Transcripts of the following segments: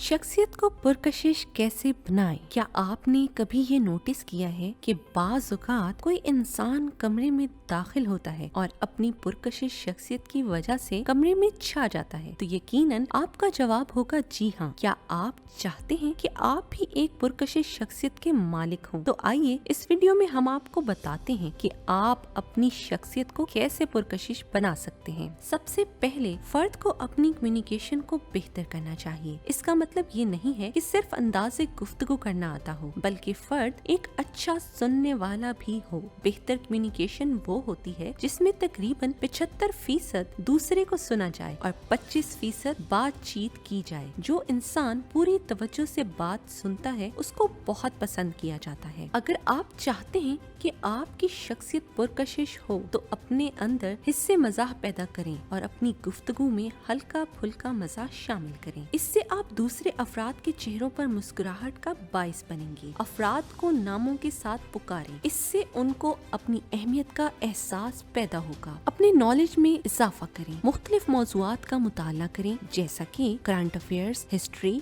शख्सियत को पुरकशिश कैसे बनाएं? क्या आपने कभी ये नोटिस किया है कि बाज़ औक़ात कोई इंसान कमरे में दाखिल होता है और अपनी पुरकशिश शख्सियत की वजह से कमरे में छा जाता है? तो यकीनन आपका जवाब होगा जी हाँ। क्या आप चाहते हैं कि आप भी एक पुरकशिश शख्सियत के मालिक हों? तो आइए इस वीडियो में हम आपको बताते हैं कि आप अपनी शख्सियत को कैसे पुरकशिश बना सकते हैं। सबसे पहले फर्द को अपनी कम्युनिकेशन को बेहतर करना चाहिए। इसका मतलब ये नहीं है कि सिर्फ अंदाज़े गुफ्तगू करना आता हो, बल्कि फर्द एक अच्छा सुनने वाला भी हो। बेहतर कम्युनिकेशन वो होती है जिसमें तकरीबन 75% दूसरे को सुना जाए और 25% बातचीत की जाए। जो इंसान पूरी तवज्जो से बात सुनता है उसको बहुत पसंद किया जाता है। अगर आप चाहते हैं कि आपकी शख्सियत पुरकशिश हो तो अपने अंदर हिस्से मजाह पैदा करें और अपनी गुफ्तगू में हल्का फुल्का मजाह शामिल करें। इससे आप दूसरे अफराद के चेहरों पर मुस्कुराहट का बाइस बनेंगे। अफराद को नामों के साथ पुकारें, इससे उनको अपनी अहमियत का एहसास पैदा होगा। अपने नॉलेज में इजाफा करें, मुख्तलिफ मौज़ूआत का मुताला करें जैसा कि करंट अफेयर्स, हिस्ट्री,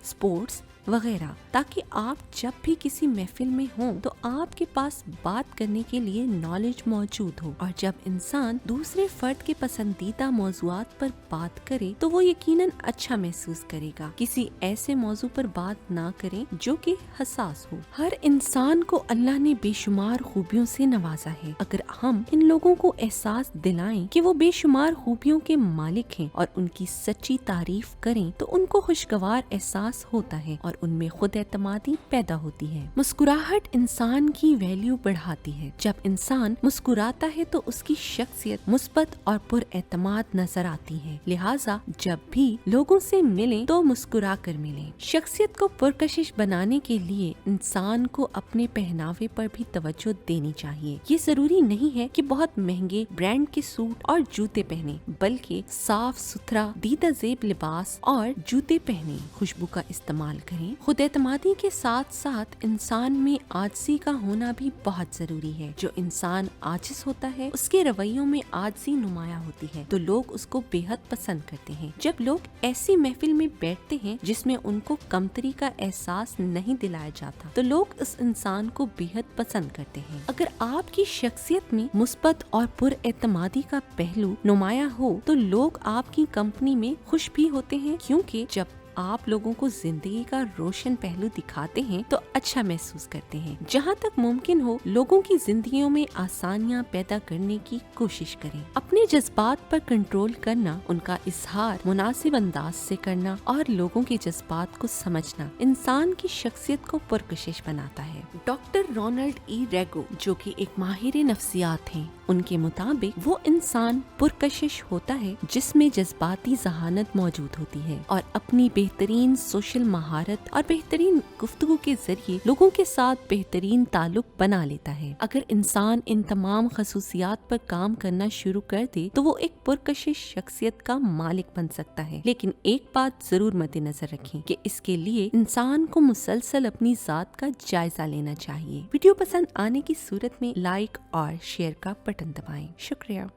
स्पोर्ट्स वगैरह, ताकि आप जब भी किसी महफिल में हों तो आपके पास बात करने के लिए नॉलेज मौजूद हो। और जब इंसान दूसरे फर्द के पसंदीदा मौज़ूआत पर बात करे तो वो यकीनन अच्छा महसूस करेगा। किसी ऐसे मौजू पर बात ना करें जो कि हसास हो। हर इंसान को अल्लाह ने बेशुमार खूबियों से नवाजा है। अगर हम इन लोगों को एहसास दिलाएं कि वो बेशुमार खूबियों के मालिक हैं और उनकी सच्ची तारीफ करें तो उनको खुशगवार एहसास होता है और उनमें खुद एतमादी पैदा होती है। मुस्कुराहट इंसान की वैल्यू बढ़ाती है। जब इंसान मुस्कुराता है तो उसकी शख्सियत मुस्बत और पुरएतमाद नजर आती है। लिहाजा जब भी लोगों से मिलें तो मुस्कुरा कर मिलें। शख्सियत को पुरकशिश बनाने के लिए इंसान को अपने पहनावे पर भी तवज्जो देनी चाहिए। ये जरूरी नहीं है कि बहुत महंगे ब्रांड के सूट और जूते पहने, बल्कि साफ सुथरा दीदा ज़ेब लिबास और जूते पहने। खुशबू का इस्तेमाल करें। खुद एतमादी के साथ साथ इंसान में आजिज़ी का होना भी बहुत जरूरी है। जो इंसान आजिज़ होता है उसके रवैयों में आजिज़ी नुमाया होती है तो लोग उसको बेहद पसंद करते हैं। जब लोग ऐसी महफिल में बैठते हैं जिसमें उनको कमतरी का एहसास नहीं दिलाया जाता तो लोग इस इंसान को बेहद पसंद करते हैं। अगर आपकी शख्सियत में मुस्बत और पुरएतमादी का पहलू नुमाया हो तो लोग आपकी कंपनी में खुश भी होते हैं, क्योंकि जब आप लोगों को जिंदगी का रोशन पहलू दिखाते हैं तो अच्छा महसूस करते हैं। जहाँ तक मुमकिन हो लोगों की जिंदगियों में आसानियाँ पैदा करने की कोशिश करें। अपने जज्बात पर कंट्रोल करना, उनका इजहार मुनासिब अंदाज से करना और लोगों के जज्बात को समझना इंसान की शख्सियत को पुरकशिश बनाता है। डॉक्टर रोनाल्ड ई रेगो, जो कि एक माहिर नफ्सियात हैं, उनके मुताबिक वो इंसान पुरकशिश होता है जिसमें जज्बाती जहानत मौजूद होती है और अपनी बेहतरीन सोशल महारत और बेहतरीन गुफ्तगू के जरिए लोगों के साथ बेहतरीन ताल्लुक बना लेता है। अगर इंसान इन तमाम खसूसियात पर काम करना शुरू कर दे तो वो एक पुरकशिश शख्सियत का मालिक बन सकता है। लेकिन एक बात जरूर मद्देनजर रखें कि इसके लिए इंसान को मुसलसल अपनी जात का जायजा लेना चाहिए। वीडियो पसंद आने की सूरत में लाइक और शेयर का बटन दबाएं। शुक्रिया।